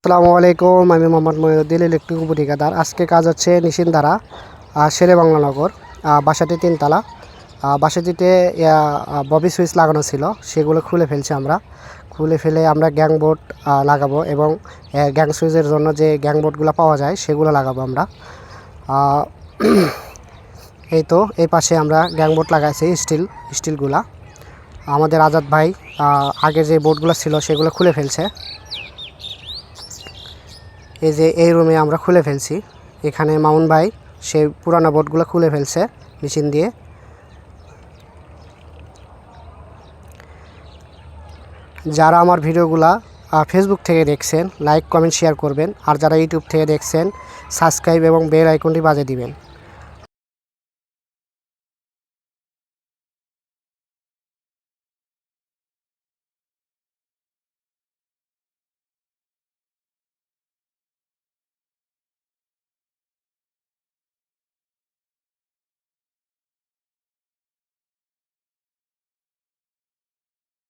আসসালামু আলাইকুম, আমি মোহাম্মদ মহিউদ্দিন, ইলেকট্রিক ঠিকাদার। আজকে কাজ হচ্ছে নিশিন্দারা, শেরে বাংলানগর। বাসাটি তিনতলা। বাসাটিতে ববি সুইচ লাগানো ছিল, সেগুলো খুলে ফেলছি আমরা। খুলে ফেলে আমরা গ্যাং বোর্ড লাগাবো এবং গ্যাং সুইচের জন্য যে গ্যাং বোর্ডগুলো পাওয়া যায় সেগুলো লাগাবো আমরা। এই তো এই পাশে আমরা গ্যাং বোর্ড লাগাইছি, স্টিলগুলা। আমাদের আজাদ ভাই আগে যে বোর্ডগুলো ছিল সেগুলো খুলে ফেলছে। এই যে এই রুমে আমরা খুলে ফেলছি। এখানে মামুন ভাই সেই পুরানো বোর্ডগুলো খুলে ফেলছে মেশিন দিয়ে। যারা আমার ভিডিওগুলা ফেসবুক থেকে দেখছেন, লাইক কমেন্ট শেয়ার করবেন। আর যারা ইউটিউব থেকে দেখছেন, সাবস্ক্রাইব এবং বেল আইকনটি বাজিয়ে দিবেন।